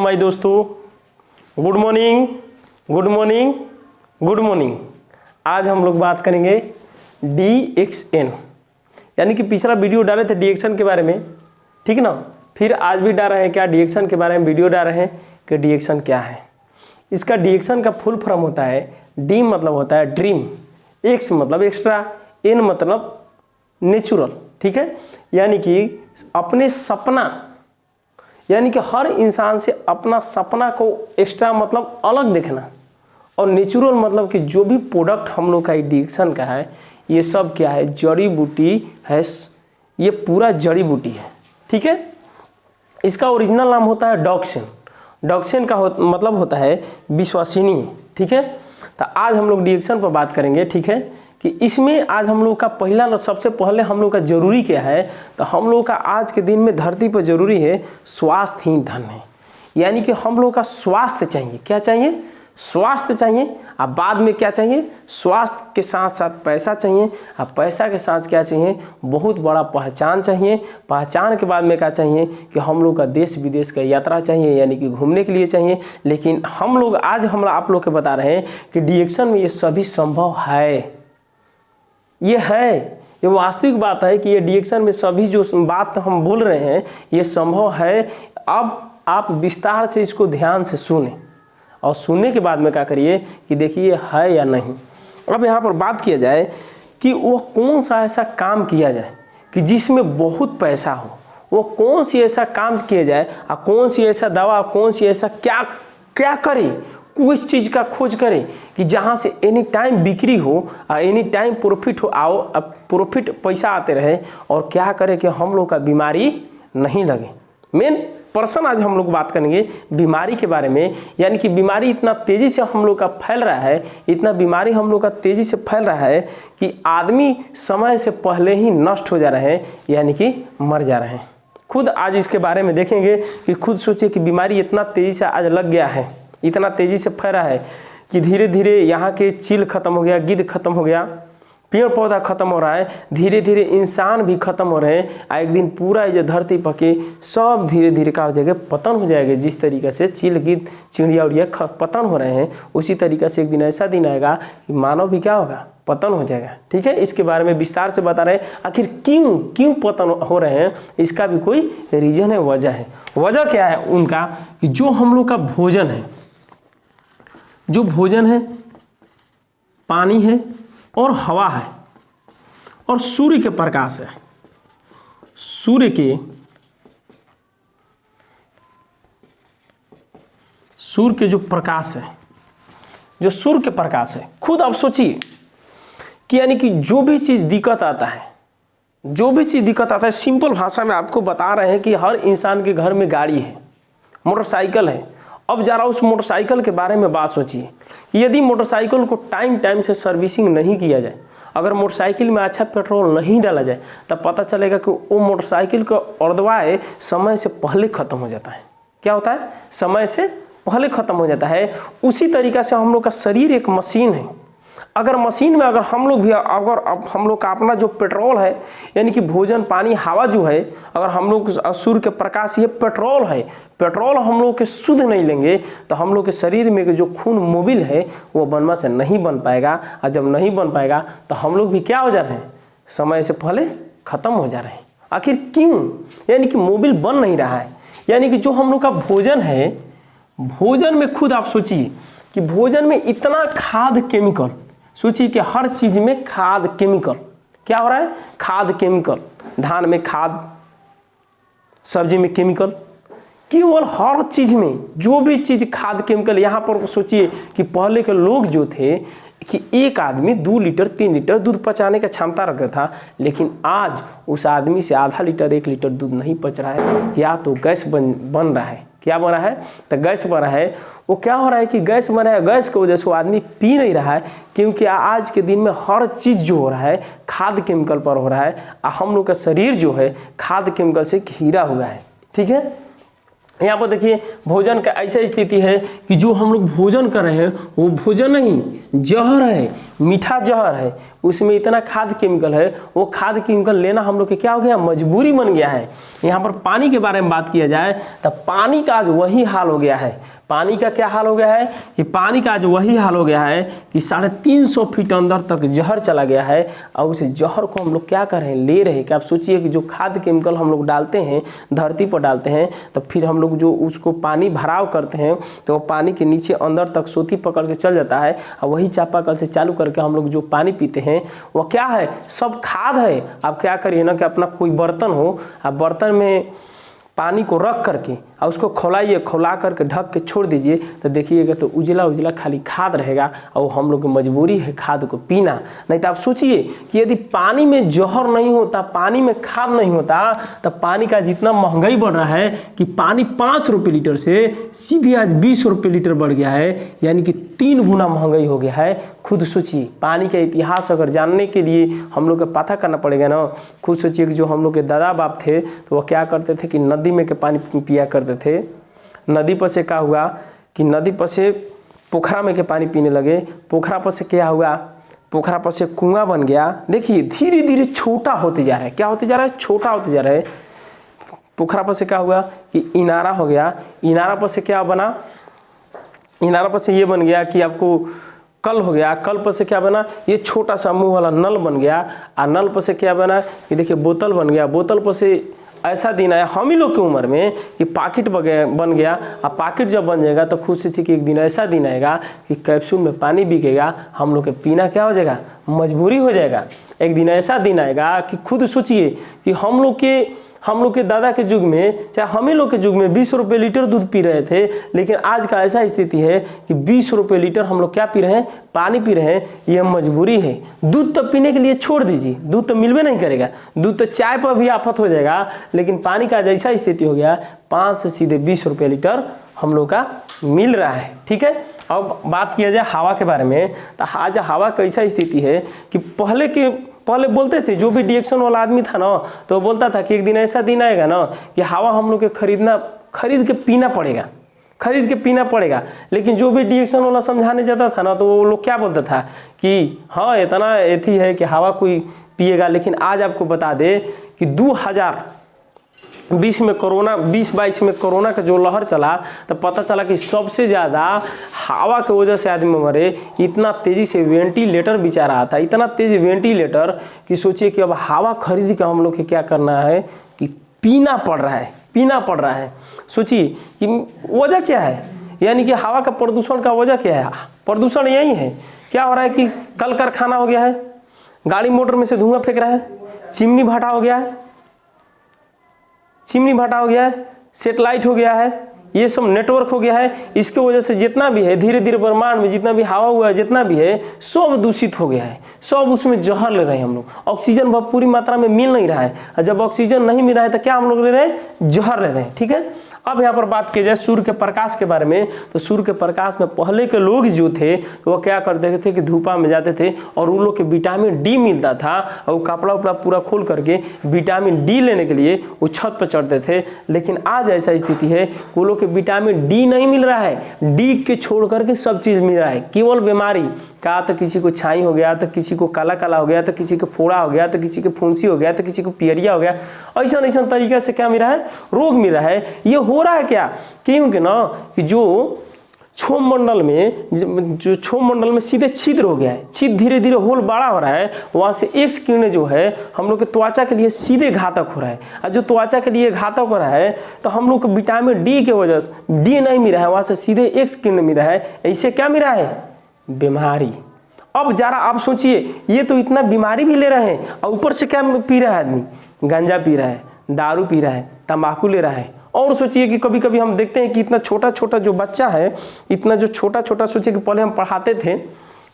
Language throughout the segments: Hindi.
माय दोस्तों, good morning good morning good morning. आज हम लोग बात करेंगे DXN, यानी कि पिछला वीडियो डाले थे DXN के बारे में, ठीक ना। फिर आज भी डाल रहे हैं क्या DXN के बारे में वीडियो डाल रहे हैं कि DXN क्या है। इसका DXN का फुल फॉर्म होता है, D मतलब होता है ड्रीम, X मतलब एक्स्ट्रा, N मतलब नेचुरल, ठीक है। यानी कि अपने सपना, यानी कि हर इंसान से अपना सपना को एक्स्ट्रा मतलब अलग देखना, और नेचुरल मतलब कि जो भी प्रोडक्ट हम लोग का DXN का है ये सब क्या है, जड़ी बूटी है, ये पूरा जड़ी बूटी है, ठीक है। इसका ओरिजिनल नाम होता है डॉक्सिन। डॉक्सिन का मतलब होता है विश्वसनीय, ठीक है। तो आज हम लोग DXN पर बात करेंगे, ठीक है, कि इसमें आज हम लोग का पहला, सबसे पहले हम लोग का जरूरी क्या है, तो हम लोग का आज के दिन में धरती पर जरूरी है स्वास्थ्य ही धन है। यानी कि हम लोग का स्वास्थ्य चाहिए, क्या चाहिए, स्वास्थ्य चाहिए। अब बाद में क्या चाहिए, स्वास्थ्य के साथ साथ पैसा चाहिए, अब पैसा के साथ क्या चाहिए, बहुत बड़ा पहचान चाहिए। पहचान के बाद में क्या चाहिए कि हम लोग का देश विदेश का यात्रा चाहिए, यानी कि घूमने के लिए चाहिए। लेकिन हम लोग आज आप लोग के बता रहे हैं कि DXN में ये सभी संभव है, ये है, ये वास्तविक बात है कि ये DXN में सभी जो बात हम बोल रहे हैं ये संभव है। अब आप विस्तार से इसको ध्यान से सुने, और सुनने के बाद में क्या करिए कि देखिए है या नहीं। अब यहाँ पर बात किया जाए कि वो कौन सा ऐसा काम किया जाए कि जिसमें बहुत पैसा हो, वो कौन सी ऐसा काम किया जाए, और कौन सी ऐसा दवा, कौन सी ऐसा क्या क्या करे, कुछ चीज़ का खोज करें कि जहाँ से एनी टाइम बिक्री हो और एनी टाइम प्रॉफिट हो, आओ अब प्रॉफिट पैसा आते रहे, और क्या करें कि हम लोग का बीमारी नहीं लगे। मेन पर्सन आज हम लोग बात करेंगे बीमारी के बारे में। यानी कि बीमारी इतना तेज़ी से हम लोग का फैल रहा है, इतना बीमारी हम लोग का तेज़ी से फैल रहा है कि आदमी समय से पहले ही नष्ट हो जा रहे हैं, यानी कि मर जा रहे हैं। खुद आज इसके बारे में देखेंगे कि खुद सोचिए कि बीमारी इतना तेज़ी से आज लग गया है, इतना तेज़ी से फैला है कि धीरे धीरे यहाँ के चील खत्म हो गया, गिद्ध खत्म हो गया, पेड़ पौधा खत्म हो रहा है, धीरे धीरे इंसान भी खत्म हो रहे हैं। एक दिन पूरा ये धरती पके सब धीरे धीरे क्या हो जाएगा, पतन हो जाएगा। जिस तरीके से चील गिद्ध चिड़िया उड़िया पतन हो रहे हैं, उसी तरीके से एक दिन ऐसा दिन आएगा कि मानव भी क्या होगा, पतन हो जाएगा, ठीक है। इसके बारे में विस्तार से बता रहे हैं, आखिर क्यों क्यों पतन हो रहे हैं, इसका भी कोई रीजन है, वजह है। वजह क्या है उनका कि जो हम लोग का भोजन है, जो भोजन है, पानी है और हवा है और सूर्य के प्रकाश है। सूर्य के जो प्रकाश है, जो सूर्य के प्रकाश है, खुद आप सोचिए कि यानी कि जो भी चीज़ दिक्कत आता है, जो भी चीज़ दिक्कत आता है, सिंपल भाषा में आपको बता रहे हैं कि हर इंसान के घर में गाड़ी है, मोटरसाइकिल है। अब जरा उस मोटरसाइकिल के बारे में बात सोचिए कि यदि मोटरसाइकिल को टाइम से सर्विसिंग नहीं किया जाए, अगर मोटरसाइकिल में अच्छा पेट्रोल नहीं डाला जाए, तब पता चलेगा कि वो मोटरसाइकिल का अर्धवाय समय से पहले ख़त्म हो जाता है। क्या होता है, समय से पहले ख़त्म हो जाता है। उसी तरीक़े से हम लोग का शरीर एक मशीन है। अगर मशीन में अगर हम लोग भी, अगर अब हम लोग का अपना जो पेट्रोल है, यानी कि भोजन पानी हवा जो है, अगर हम लोग सूर्य के प्रकाश ये पेट्रोल है, पेट्रोल हम लोग के शुद्ध नहीं लेंगे तो हम लोग के शरीर में जो खून मोबिल है वो बनवा से नहीं बन पाएगा, और जब नहीं बन पाएगा तो हम लोग भी क्या हो जा रहे हैं, समय से पहले ख़त्म हो जा रहे हैं। आखिर क्यों, यानी कि मोबिल बन नहीं रहा है। यानी कि जो हम लोग का भोजन है, भोजन में खुद आप सोचिए कि भोजन में इतना खाद केमिकल, सोचिए कि हर चीज़ में खाद केमिकल, क्या हो रहा है, खाद केमिकल, धान में खाद, सब्जी में केमिकल, केवल हर चीज़ में जो भी चीज़ खाद केमिकल। यहाँ पर सोचिए कि पहले के लोग जो थे कि एक आदमी 2 लीटर 3 लीटर दूध पचाने का क्षमता रखता था, लेकिन आज उस आदमी से आधा लीटर 1 लीटर दूध नहीं पच रहा है। या तो गैस बन रहा है, क्या बन रहा है, तो गैस बन रहा है। वो क्या हो रहा है कि गैस बन रहा है, गैस की वजह से वो आदमी पी नहीं रहा है, क्योंकि आज के दिन में हर चीज़ जो हो रहा है खाद केमिकल पर हो रहा है। हम लोग का शरीर जो है खाद केमिकल से घिरा हुआ है, ठीक है। यहाँ पर देखिए भोजन का ऐसा स्थिति है कि जो हम लोग भोजन कर रहे हैं वो भोजन नहीं, जहर है। मीठा जहर है, उसमें इतना खाद केमिकल है, वो खाद केमिकल लेना हम लोग के क्या हो गया, मजबूरी बन गया है। यहाँ पर पानी के बारे में बात किया जाए तो पानी का आज वही हाल हो गया है। पानी का क्या हाल हो गया है कि पानी का आज वही हाल हो गया है कि 350 फीट अंदर तक जहर चला गया है, और उस जहर को हम लोग क्या कर रहे हैं, ले रहे हैं। कि आप सोचिए कि जो खाद केमिकल हम लोग डालते हैं, धरती पर डालते हैं, तो फिर हम लोग जो उसको पानी भराव करते हैं तो वो पानी के नीचे अंदर तक सोती पकड़ के चल जाता है, और वही चापाकल से चालू करके हम लोग जो पानी पीते हैं वो क्या है, सब खाद है। आप क्या करिए ना कि अपना कोई बर्तन हो, आप बर्तन में पानी को रख करके और उसको खौलाइए, खौला करके ढक के छोड़ दीजिए, तो देखिएगा तो उजला उजला खाली खाद रहेगा, और हम लोग की मजबूरी है खाद को पीना। नहीं तो आप सोचिए कि यदि पानी में जहर नहीं होता, पानी में खाद नहीं होता, तो पानी का जितना महंगाई बढ़ रहा है कि पानी 5 रुपये लीटर से सीधे आज 20 रुपये लीटर बढ़ गया है, यानी कि 3 गुना महंगाई हो गया है। खुद सोचिए, पानी का इतिहास अगर जानने के लिए हम लोग को पता करना पड़ेगा ना। खुद सोचिए कि जो हम लोग के दादा बाप थे तो वो क्या करते थे कि नदी में के पानी पिया करते थे। नदी पर से क्या हुआ कि नदी पर से पोखरा में के पानी पीने लगे, पोखरा पर से क्या हुआ, पोखरा पर से कुआं बन गया। देखिए धीरे धीरे छोटा होते जा रहा है, क्या होते जा रहा है, छोटा होते जा रहा है। पोखरा पर से क्या हुआ कि इनारा हो गया, इनारा पर से क्या बना, इनारा पर से ये बन गया कि आपको कल हो गया, कल पर से क्या बना, ये छोटा सा मुंह वाला नल बन गया, और नल पर से क्या बना कि देखिए बोतल बन गया, बोतल पर से ऐसा दिन आया हम ही लोग की उम्र में कि पाकिट बन गया, और पाकिट जब बन जाएगा तो खुशी थी कि एक दिन ऐसा दिन आएगा कि कैप्सूल में पानी बिकेगा, हम लोग के पीना क्या हो जाएगा, मजबूरी हो जाएगा। एक दिन ऐसा दिन आएगा कि खुद सोचिए कि हम लोग के दादा के युग में, चाहे हम ही लोग के युग में 20 रुपये लीटर दूध पी रहे थे, लेकिन आज का ऐसा स्थिति है कि 20 रुपये लीटर हम लोग क्या पी रहे हैं, पानी पी रहे हैं। ये मजबूरी है। दूध तो पीने के लिए छोड़ दीजिए, दूध तो मिलवे नहीं करेगा, दूध तो चाय पर भी आफत हो जाएगा, लेकिन पानी का जैसा स्थिति हो गया 5 से सीधे 20 रुपये लीटर हम लोग का मिल रहा है। ठीक है, अब बात किया जाए हवा के बारे में, तो आज हवा कैसा स्थिति है कि पहले बोलते थे, जो भी डिएक्शन वाला आदमी था ना, तो बोलता था कि एक दिन ऐसा दिन आएगा ना कि हवा हम लोग के खरीद के पीना पड़ेगा। लेकिन जो भी डिएक्शन वाला समझाने जाता था ना, तो वो लोग क्या बोलता था कि हाँ इतना एथी है कि हवा कोई पिएगा। लेकिन आज आपको बता दे कि 2020 में कोरोना, 2022 में कोरोना का जो लहर चला, तो पता चला कि सबसे ज़्यादा हवा की वजह से आदमी मरे। इतना तेज़ी से वेंटिलेटर बिचा रहा था, इतना तेज़ वेंटिलेटर कि सोचिए कि अब हवा खरीद के हम लोग के क्या करना है कि पीना पड़ रहा है। सोचिए कि वजह क्या है, यानी कि हवा का प्रदूषण का वजह क्या है, प्रदूषण यही है। क्या हो रहा है कि कल कारखाना हो गया है, गाड़ी मोटर में से धुआं फेंक रहा है, चिमनी भाटा हो गया है, सेटेलाइट हो गया है, ये सब नेटवर्क हो गया है। इसके वजह से जितना भी है धीरे धीरे ब्रह्मांड में जितना भी हवा हुआ है, जितना भी है सब दूषित हो गया है, सब उसमें जहर ले रहे हैं हम लोग। ऑक्सीजन बहुत पूरी मात्रा में मिल नहीं रहा है, और जब ऑक्सीजन नहीं मिल रहा है तो क्या हम लोग ले रहे हैं, जहर ले रहे हैं। ठीक है, अब यहाँ पर बात की जाए सूर्य के प्रकाश के बारे में, तो सूर्य के प्रकाश में पहले के लोग जो थे तो वो क्या करते थे कि धूपा में जाते थे, और उन लोग के विटामिन डी मिलता था, और वो कपड़ा उपड़ा पूरा खोल करके विटामिन डी लेने के लिए वो छत पर चढ़ते थे। लेकिन आज ऐसा स्थिति है कि वो लोग के विटामिन डी नहीं मिल रहा है, डी के छोड़ करके सब चीज़ मिल रहा है, केवल बीमारी का, तो किसी को छाई हो गया, तो किसी को काला काला हो गया, तो किसी को फोड़ा हो गया, तो किसी को फुंसी हो गया, तो किसी को पियरिया हो गया। ऐसा तरीके से क्या मिल रहा है, रोग मिल रहा है। ये हो रहा है क्या, क्योंकि ना कि जो क्षोभ मंडल में सीधे छिद्र हो गया है, छिद्र धीरे धीरे होल बड़ा हो रहा है, वहाँ से एक्स किरणें जो है हम लोग के त्वचा के लिए सीधे घातक हो रहा है। और जो त्वचा के लिए घातक हो रहा है, तो हम लोग को विटामिन डी के वजह से डी नहीं मिल रहा है, वहाँ से सीधे एक्स किरण मिल रहा है। ऐसे क्या मिल रहा है, बीमारी। अब जरा आप सोचिए, ये तो इतना बीमारी भी ले रहे हैं, और ऊपर से क्या पी रहा है आदमी, गांजा पी रहा है, दारू पी रहा है, तंबाकू ले रहा है। और सोचिए कि कभी कभी हम देखते हैं कि इतना छोटा छोटा जो बच्चा है, इतना जो छोटा छोटा, सोचिए कि पहले हम पढ़ाते थे,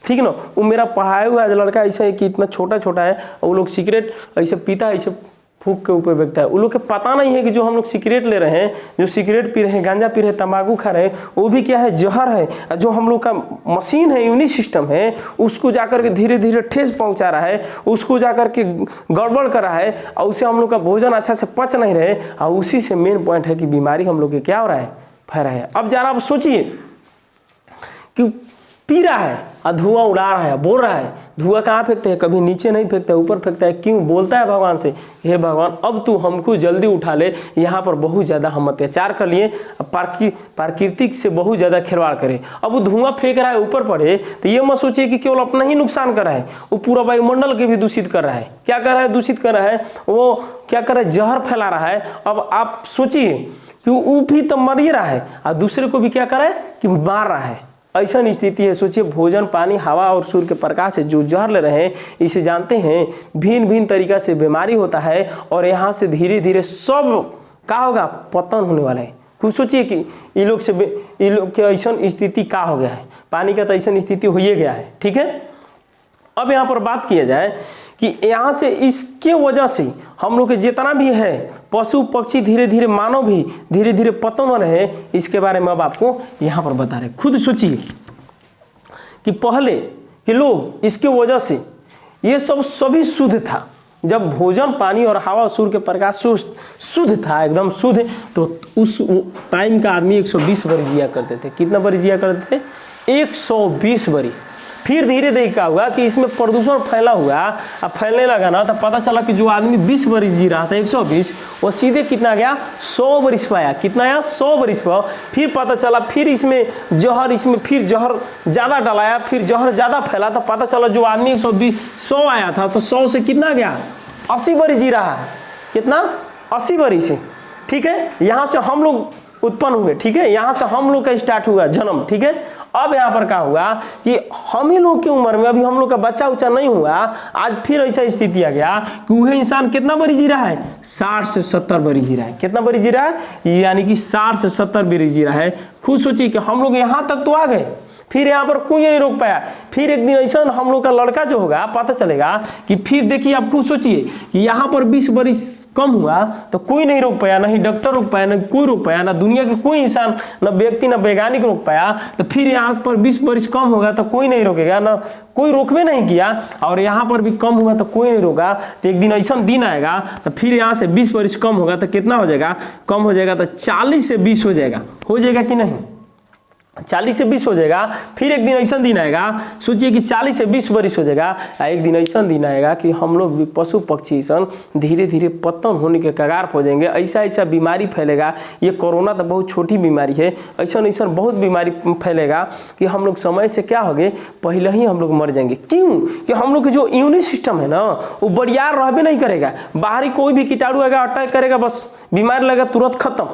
ठीक ना, वो मेरा पढ़ाया हुआ लड़का ऐसा है कि इतना छोटा छोटा है, और वो लोग सिगरेट ऐसे पीता है, ऐसे फूक के ऊपर बैठता है। उन लोग के पता नहीं है कि जो हम लोग सिगरेट ले रहे हैं, जो सिगरेट पी रहे हैं, गांजा पी रहे हैं, तंबाकू खा रहे हैं, वो भी क्या है, जहर है। जो हम लोग का मशीन है, इम्यून सिस्टम है, उसको जाकर के धीरे धीरे ठेस पहुंचा रहा है, उसको जाकर के गड़बड़ कर रहा है, और उससे हम लोग का भोजन अच्छा से पच नहीं रहे, और उसी से मेन पॉइंट है कि बीमारी हम लोग के क्या हो रहा है, फैल रहा है। अब जरा आप सोचिए कि पी रहा है, और धुआं उड़ा रहा है, बोल रहा है। धुआं कहाँ फेंकते हैं? कभी नीचे नहीं फेंकते, ऊपर फेंकता है। क्यों? बोलता है भगवान से, हे भगवान अब तू हमको जल्दी उठा ले, यहाँ पर बहुत ज़्यादा हम अत्याचार कर लिए, प्राकृतिक से बहुत ज़्यादा खिलवाड़ करे। अब वो धुआं फेंक रहा है ऊपर पड़े तो ये मत सोचिए कि केवल अपना ही नुकसान कर रहा है, वो पूरा वायुमंडल के भी दूषित कर रहा है। क्या कर रहा है? दूषित कर रहा है। वो क्या कर रहा है? जहर फैला रहा है। अब आप सोचिए कि वो भी तो मर ही रहा है और दूसरे को भी क्या कर रहा है कि मार रहा है। ऐसा स्थिति है। सोचिए, भोजन, पानी, हवा और सूर्य के प्रकाश से जो जहर ले रहे हैं, इसे जानते हैं भिन्न भिन्न तरीका से बीमारी होता है और यहाँ से धीरे धीरे सब क्या होगा? पतन होने वाला है। खुद सोचिए कि ये लोग के ऐसा स्थिति क्या हो गया है। पानी का तो ऐसा स्थिति हो ही गया है। ठीक है, अब यहाँ पर बात किया जाए कि यहाँ से इसके वजह से हम लोग के जितना भी है पशु पक्षी, धीरे धीरे मानव भी धीरे धीरे पतन हो रहे हैं। इसके बारे में अब आपको यहाँ पर बता रहे। खुद सोचिए कि पहले के लोग इसके वजह से ये सब सभी शुद्ध था। जब भोजन, पानी और हवा सूर्य के प्रकाश शुद्ध था, एकदम शुद्ध, तो उस टाइम का आदमी 120 वर्ष जिया करते थे। कितना वर्ष जिया करते थे? 120 वर्ष। फिर धीरे धीरे क्या हुआ कि इसमें प्रदूषण फैला हुआ, अब फैलने लगा ना, तो पता चला कि जो आदमी 20 वर्ष जी रहा था 120, वो सीधे कितना गया? 100 वर्ष पाया। कितना आया? 100 वर्ष पर। फिर पता चला, फिर इसमें फिर जहर ज़्यादा डलाया, फिर जहर ज़्यादा फैला, तो पता चला जो आदमी 100 आया था तो 100 से कितना गया? 80 वर्ष जी रहा है। कितना? 80 वर्ष से। ठीक है, यहाँ से हम लोग उत्पन्न हुए। ठीक है, यहाँ से हम लोग का स्टार्ट हुआ जन्म। ठीक है, अब यहाँ पर क्या हुआ कि हम ही लोग की उम्र में, अभी हम लोग का बच्चा उच्चा नहीं हुआ, आज फिर ऐसा स्थिति आ गया कि वह इंसान कितना बड़ी जी रहा है? 60 से 70 बड़ी जी रहा है। कितना बड़ी जी रहा है? यानी कि 60 से 70 बड़ी जी रहा है। खुद सोचिए कि हम लोग यहाँ तक तो आ गए, फिर यहाँ पर कोई नहीं रोक पाया। फिर एक दिन ऐसा हम लोग का लड़का जो होगा, पता चलेगा कि फिर देखिए, आप खुद सोचिए कि यहाँ पर 20 वर्ष कम हुआ तो कोई नहीं रोक पाया, ना ही डॉक्टर रोक पाया, ना कोई रोक पाया, ना दुनिया के कोई इंसान, ना व्यक्ति, ना वैज्ञानिक रोक पाया। तो फिर यहाँ पर 20 वर्ष कम होगा तो कोई नहीं रोकेगा, ना कोई रोकवे नहीं किया, और यहाँ पर भी कम हुआ तो कोई नहीं रोका। तो एक दिन ऐसा दिन आएगा तो फिर यहाँ से 20 वर्ष कम होगा तो कितना हो जाएगा? कम हो जाएगा तो 40 से 20 हो जाएगा। हो जाएगा कि नहीं? 40 से 20 हो जाएगा। फिर एक दिन ऐसा दिन आएगा, सोचिए कि 40 से 20 वर्ष हो जाएगा। एक दिन ऐसा दिन आएगा कि हम लोग भी पशु पक्षी सन धीरे धीरे पतन होने के कगार पर हो जाएंगे। ऐसा ऐसा बीमारी फैलेगा। ये कोरोना तो बहुत छोटी बीमारी है, ऐसा ऐसा बहुत बीमारी फैलेगा कि हम लोग समय से क्या हो गए, पहले ही हम लोग मर जाएंगे। क्यों? कि हम लोग के जो इम्यून सिस्टम है ना, वो बरियार रहबे नहीं करेगा। बाहरी कोई भी कीटाणु आएगा, अटैक करेगा, बस बीमारी लगा तुरंत खत्म।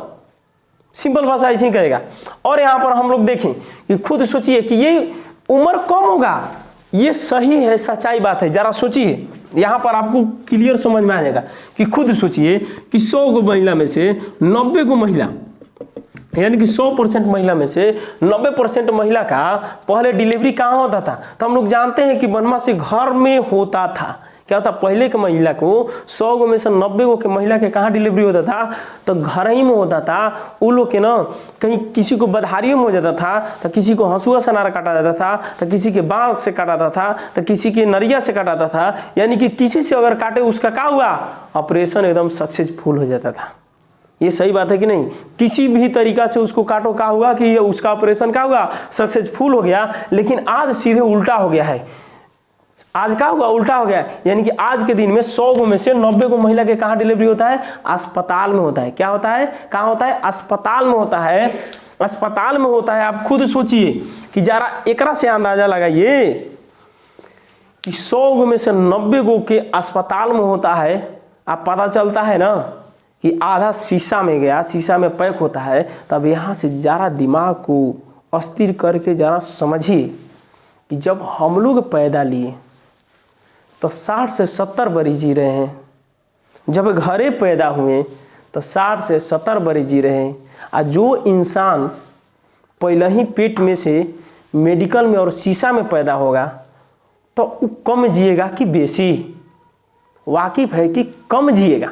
सिंपल भाषा ऐसे ही करेगा। और यहाँ पर हम लोग देखें कि खुद सोचिए कि ये उम्र कम होगा, ये सही है, सच्चाई बात है। जरा सोचिए, यहाँ पर आपको क्लियर समझ में आ जाएगा कि खुद सोचिए कि 100 गो महिला में से 90 गो महिला, यानी कि 100% महिला में से 90% महिला का पहले डिलीवरी कहाँ होता था? तो हम लोग जानते हैं कि बनवासी घर में होता था। क्या होता? पहले के महिला को 100 गो में से 90 गो के महिला के कहाँ डिलीवरी होता था? तो घर ही में होता था। वो लोग के ना कहीं किसी को बधारियों में हो जाता था, तो किसी को हंसुआ से नारा काटा जाता था, तो किसी के बाँस से काटाता था, तो किसी के नरिया से काटाता था। यानी कि किसी से अगर काटे उसका क्या हुआ? ऑपरेशन एकदम सक्सेसफुल हो जाता था। ये सही बात है कि नहीं? किसी भी तरीका से उसको काटो, क्या हुआ कि ये उसका ऑपरेशन क्या हुआ? सक्सेसफुल हो गया। लेकिन आज सीधे उल्टा हो गया है। आज क्या होगा? उल्टा हो गया। यानी कि आज के दिन में 100 गो में से 90 गो महिला के कहाँ डिलीवरी होता है? अस्पताल में होता है। क्या होता है? कहाँ होता है? अस्पताल में होता है। अस्पताल में होता है। आप खुद सोचिए कि जरा एकरा से अंदाजा लगाइए कि 100 गो में से 90 गो के अस्पताल में होता है। आप पता चलता है ना कि आधा शीशा में गया, शीशा में पैक होता है। तब यहाँ से जरा दिमाग को अस्थिर करके जरा समझिए कि जब हम लोग पैदा लिए तो 60 से 70 बरस जी रहे हैं। जब घरे पैदा हुए तो 60 से 70 बरस जी रहे हैं। और जो इंसान पहले ही पेट में से मेडिकल में और शीशा में पैदा होगा तो वो कम जिएगा कि बेसी? वाकिफ है कि कम जिएगा?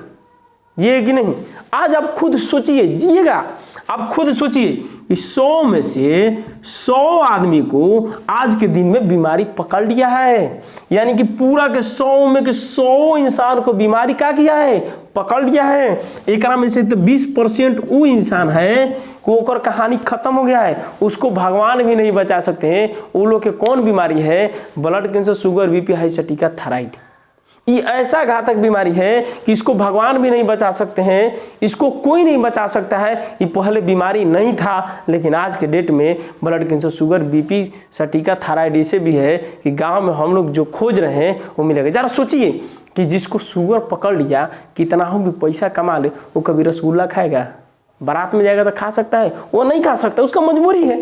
जिएगा कि नहीं? आज आप खुद सोचिए, जिएगा। आप खुद सोचिए कि 100 में से 100 आदमी को आज के दिन में बीमारी पकड़ लिया है, यानी कि पूरा के 100 में के 100 इंसान को बीमारी क्या किया है, पकड़ लिया है। एक में से तो 20% वो इंसान है को ओकर कहानी खत्म हो गया है, उसको भगवान भी नहीं बचा सकते हैं। वो लोग के कौन बीमारी है, blood cancer, sugar, BP, high sciatica, thyroid. ये ऐसा घातक बीमारी है कि इसको भगवान भी नहीं बचा सकते हैं, इसको कोई नहीं बचा सकता है। ये पहले बीमारी नहीं था, लेकिन आज के डेट में blood cancer, sugar, BP, sciatica, thyroid ऐसे भी है कि गांव में हम लोग जो खोज रहे हैं वो मिलेगा। जरा सोचिए कि जिसको शुगर पकड़ लिया, कितना हम भी पैसा कमा ले, वो कभी रसगुल्ला खाएगा? बारात में जाएगा तो खा सकता है? वो नहीं खा सकता, उसका मजबूरी है।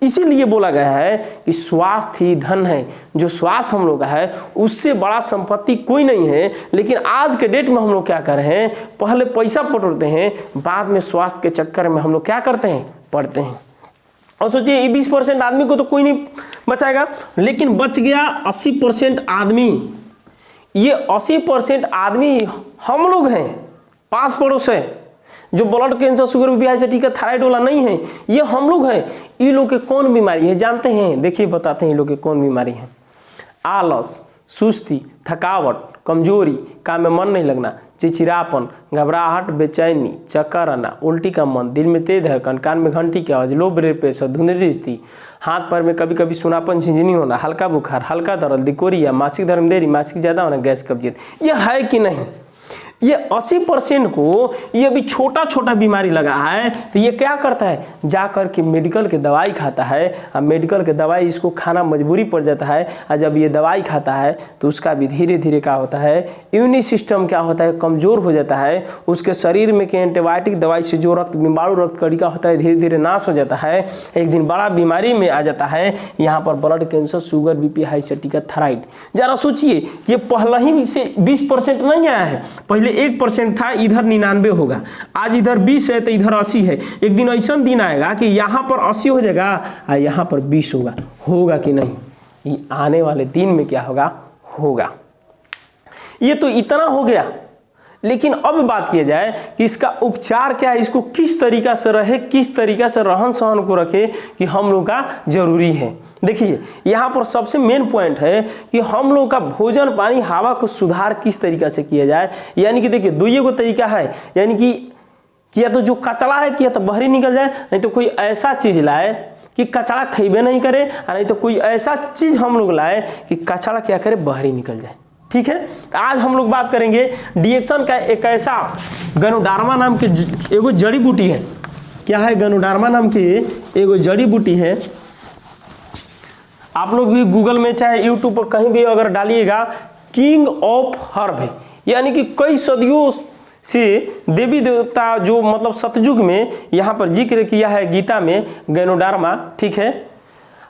इसीलिए बोला गया है कि स्वास्थ्य ही धन है। जो स्वास्थ्य हम लोग का है उससे बड़ा संपत्ति कोई नहीं है। लेकिन आज के डेट में हम लोग क्या कर रहे हैं, पहले पैसा बटोरते हैं, बाद में स्वास्थ्य के चक्कर में हम लोग क्या करते हैं, पढ़ते हैं। और सोचिए ये 20% आदमी को तो कोई नहीं बचाएगा, लेकिन बच गया 80% आदमी। ये 80% आदमी हम लोग हैं, पास पड़ोस है, जो blood cancer, sugar, BP, high sciatica, thyroid वाला नहीं है, ये हम लोग हैं। ये लोग के कौन बीमारी है जानते हैं? देखिए बताते हैं ये लोग के कौन बीमारी है। आलस, सुस्ती, थकावट, कमजोरी, काम में मन नहीं लगना, चिड़चिड़ापन, घबराहट, बेचैनी, चक्कर आना, उल्टी का मन, दिल में तेज धड़कन, कान में घंटी की आवाज, लो ब्लड प्रेशर, धुंधली स्थिति, हाथ पैर में कभी कभी सुनापन, झिंझनी होना, हल्का बुखार, हल्का दर्द, दिकोरिया, मासिक धर्म देरी, मासिक ज्यादा होना, गैस, कब्जियत। ये है कि नहीं? ये 80% को ये अभी छोटा छोटा बीमारी लगा है, तो ये क्या करता है, जा कर के मेडिकल के दवाई खाता है। अब मेडिकल के दवाई इसको खाना मजबूरी पड़ जाता है, और जब ये दवाई खाता है तो उसका भी धीरे धीरे क्या होता है, इम्यून सिस्टम क्या होता है, कमज़ोर हो जाता है। उसके शरीर में के एंटीबायोटिक दवाई से जो रक्त बिंबाणु रक्त कणिका होता है धीरे धीरे नाश हो जाता है। एक दिन बड़ा बीमारी में आ जाता है, यहाँ पर blood cancer, sugar, BP, high sciatica, thyroid. जरा सोचिए ये पहले ही से 20% नहीं आया है, पहले 1% था, इधर 99 होगा, आज इधर 20 है तो इधर 80 है। एक दिन ऐसा दिन आएगा कि यहाँ पर 80 हो जाएगा और यहाँ पर 20 होगा कि नहीं? ये आने वाले दिन में क्या होगा। ये तो इतना हो गया, लेकिन अब बात किया जाए कि इसका उपचार क्या है, इसको किस तरीका से रहे, किस तरीका से रहन सहन को रखे कि हम लोग का जरूरी है। देखिए यहाँ पर सबसे मेन पॉइंट है कि हम लोग का भोजन पानी हवा को सुधार किस तरीका से किया जाए। यानी कि देखिए दो को तरीका है, यानी कि या तो जो कचरा है कि या तो बाहरी निकल जाए, नहीं तो कोई ऐसा चीज लाए कि कचरा खइबे नहीं करे, और नहीं तो कोई ऐसा चीज हम लोग लाए कि कचरा क्या करे, बाहरी निकल जाए। ठीक है, तो आज हम लोग बात करेंगे डिएक्शन का एक ऐसा गनोडार्मा नाम की एगो जड़ी बूटी है। क्या है? गनोडार्मा नाम की एगो जड़ी बूटी है। आप लोग भी गूगल में चाहे यूट्यूब पर कहीं भी अगर डालिएगा, किंग ऑफ हर्ब है, यानी कि कई सदियों से देवी देवता जो मतलब सतयुग में यहाँ पर जिक्र किया है गीता में गैनोडार्मा। ठीक है,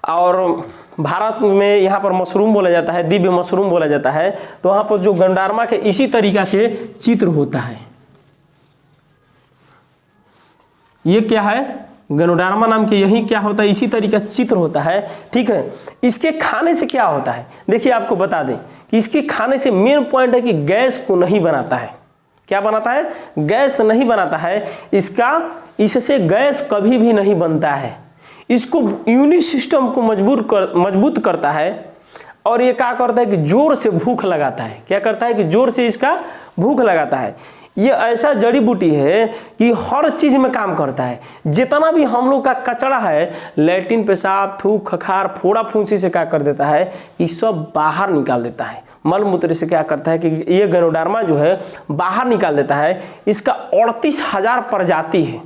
और भारत में यहाँ पर मशरूम बोला जाता है, दिव्य मशरूम बोला जाता है। तो वहाँ पर जो गैनोडार्मा के इसी तरीका के चित्र होता है। ये क्या है? गैनोडार्मा नाम के यही क्या होता है, इसी तरीका चित्र होता है। ठीक है, इसके खाने से क्या होता है, देखिए आपको बता दें कि इसके खाने से मेन पॉइंट है कि गैस को नहीं बनाता है। क्या बनाता है? गैस नहीं बनाता है। इससे गैस कभी भी नहीं बनता है। इसको इम्यून सिस्टम को मजबूत करता है, और ये क्या करता है कि जोर से भूख लगाता है। क्या करता है कि जोर से इसका भूख लगाता है। ये ऐसा जड़ी बूटी है कि हर चीज में काम करता है। जितना भी हम लोग का कचरा है, लैट्रिन, पेशाब, थूक, खखार, फोड़ा फुंसी से क्या कर देता है, ये सब बाहर निकाल देता है। मल मूत्र से क्या करता है कि ये गैनोडार्मा जो है बाहर निकाल देता है। इसका 38,000 प्रजाति है।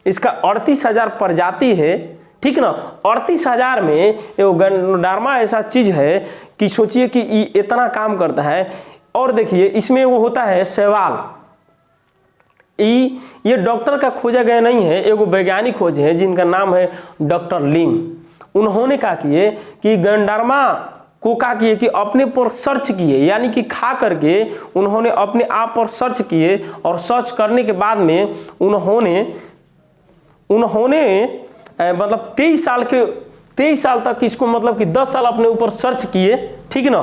इसका 38,000 प्रजाति है। ठीक ना, 38,000 में ये गैनोडार्मा ऐसा चीज है कि सोचिए कि ये इतना काम करता है। और देखिए इसमें वो होता है शैवाल। ये डॉक्टर का खोजा गया नहीं है, एगो वैज्ञानिक खोजे हैं जिनका नाम है डॉक्टर लिम। उन्होंने क्या किए कि गैनोडार्मा को क्या किए कि अपने पर सर्च किए, यानी कि खा करके उन्होंने अपने आप पर सर्च किए, और सर्च करने के बाद में उन्होंने मतलब 23 साल तक इसको मतलब कि 10 साल अपने ऊपर सर्च किए। ठीक ना,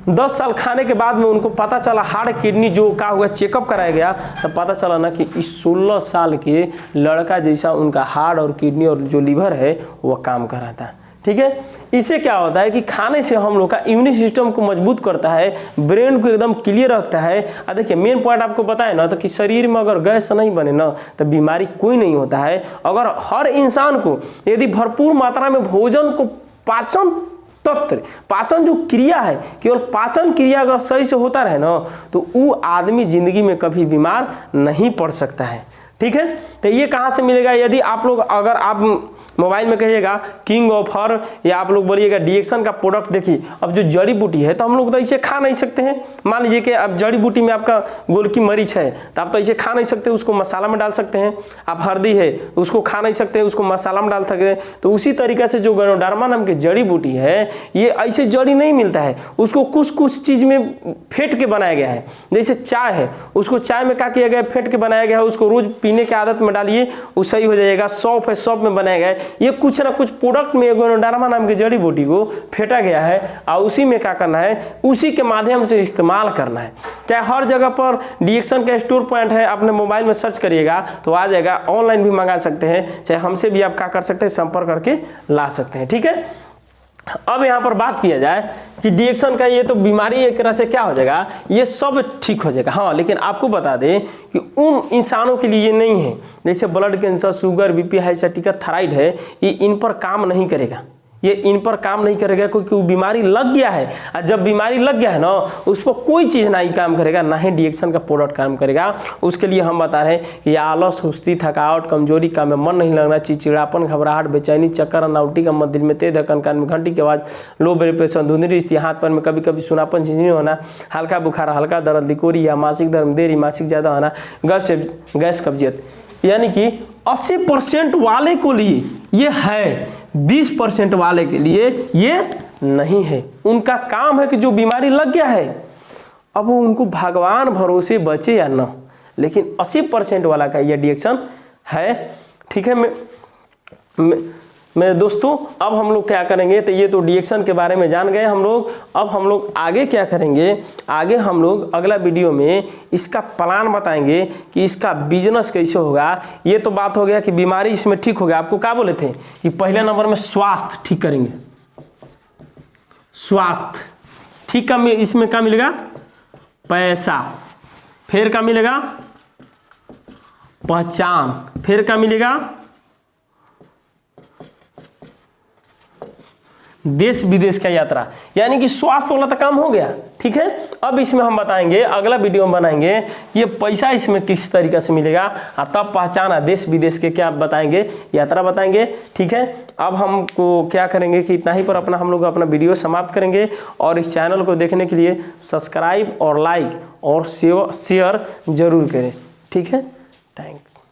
10 साल खाने के बाद में उनको पता चला हार्ट किडनी जो का हुआ चेकअप कराया गया, तब पता चला ना कि इस 16 साल के लड़का जैसा उनका हार्ट और किडनी और जो लीवर है वह काम कर रहा था। ठीक है, इससे क्या होता है कि खाने से हम लोग का इम्यूनिटी सिस्टम को मजबूत करता है, ब्रेन को एकदम क्लियर रखता है। देखिए मेन पॉइंट आपको बताए ना, तो कि शरीर में अगर गैस नहीं बने ना तो बीमारी कोई नहीं होता है। अगर हर इंसान को यदि भरपूर मात्रा में भोजन को पाचन तंत्र, पाचन जो क्रिया है, केवल पाचन क्रिया अगर सही से होता रहे ना तो वो आदमी जिंदगी में कभी बीमार नहीं पड़ सकता है। ठीक है, तो ये कहाँ से मिलेगा? यदि आप लोग अगर आप मोबाइल में कहिएगा किंग ऑफ हर, या आप लोग बोलिएगा डीएक्सन का प्रोडक्ट देखिए। अब जो जड़ी बूटी है तो हम लोग तो इसे खा नहीं सकते हैं। मान लीजिए कि अब जड़ी बूटी में आपका गोलकी मरीच है तो आप तो इसे खा नहीं सकते, उसको मसाला में डाल सकते हैं। आप हल्दी है उसको खा नहीं सकते, उसको मसाला में डाल सकते हैं। तो उसी तरीके से जो गैनोडर्मा नाम की जड़ी बूटी है, ये ऐसे जड़ी नहीं मिलता है, उसको कुछ कुछ चीज़ में फेंट के बनाया गया है। जैसे चाय है, उसको चाय में क्या किया गया, फेंट के बनाया गया है, उसको रोज पीने की आदत में डालिए वो सही हो जाएगा। सौंफ है, सौंफ में बनाया गया है। ये कुछ ना कुछ प्रोडक्ट में गैनोडर्मा नाम की जड़ी बूटी को फेंटा गया है और उसी में क्या करना है, उसी के माध्यम से इस्तेमाल करना है। चाहे हर जगह पर डीएक्सन का स्टोर पॉइंट है, अपने मोबाइल में सर्च करिएगा तो आ जाएगा। ऑनलाइन भी मंगा सकते हैं, चाहे हमसे भी आप क्या कर सकते हैं, संपर्क करके ला सकते हैं। ठीक है, अब यहाँ पर बात किया जाए कि डीएक्सन का ये तो बीमारी एक तरह से क्या हो जाएगा, ये सब ठीक हो जाएगा। हाँ, लेकिन आपको बता दें कि उन इंसानों के लिए ये नहीं है, जैसे blood cancer, sugar, BP, high sciatica, thyroid है, ये इन पर काम नहीं करेगा। ये इन पर काम नहीं करेगा क्योंकि वो बीमारी लग गया है। और जब बीमारी लग गया है ना, उस पर कोई चीज़ ना ही काम करेगा, ना ही डीएक्सन का प्रोडक्ट काम करेगा। उसके लिए हम बता रहे हैं कि आलस, सुस्ती, थकावट, कमजोरी, काम में मन नहीं लगना, चिड़चिड़ापन, घबराहट, बेचैनी, चक्कर, अनाउटी का मत, दिल में तेज धड़कन, कान में घंटी की आवाज़, लो ब्लड प्रेशर, धुंधली स्थिति, हाथ पैर में कभी कभी सुनापन, झिझनी होना, हल्का बुखार, हल्का दर्द, लिकोरी या मासिक धर्म देरी, मासिक ज़्यादा होना, गैस, कब्जियत, यानी कि 80% वाले को लिए ये है, 20% वाले के लिए ये नहीं है। उनका काम है कि जो बीमारी लग गया है अब वो उनको भगवान भरोसे बचे या ना, लेकिन 80% वाला का ये डीएक्सन है। ठीक है, मेरे दोस्तों, अब हम लोग क्या करेंगे, तो ये तो डीएक्सन के बारे में जान गए हम लोग। अब हम लोग आगे क्या करेंगे, आगे हम लोग अगला वीडियो में इसका प्लान बताएंगे कि इसका बिजनेस कैसे होगा। ये तो बात हो गया कि बीमारी इसमें ठीक हो गया। आपको क्या बोले थे कि पहले नंबर में स्वास्थ्य ठीक करेंगे, स्वास्थ्य ठीक का इसमें क्या मिलेगा, पैसा, फिर क्या मिलेगा, पहचान, फिर क्या मिलेगा, देश विदेश का यात्रा, यानी कि स्वास्थ्य वाला तो काम हो गया। ठीक है, अब इसमें हम बताएंगे, अगला वीडियो में बनाएंगे ये पैसा इसमें किस तरीके से मिलेगा, तब पहचाना, देश विदेश के क्या बताएंगे, यात्रा बताएंगे। ठीक है, अब हमको क्या करेंगे कि इतना ही पर अपना हम लोग अपना वीडियो समाप्त करेंगे। और इस चैनल को देखने के लिए सब्सक्राइब और लाइक और शेयर जरूर करें। ठीक है, थैंक्स।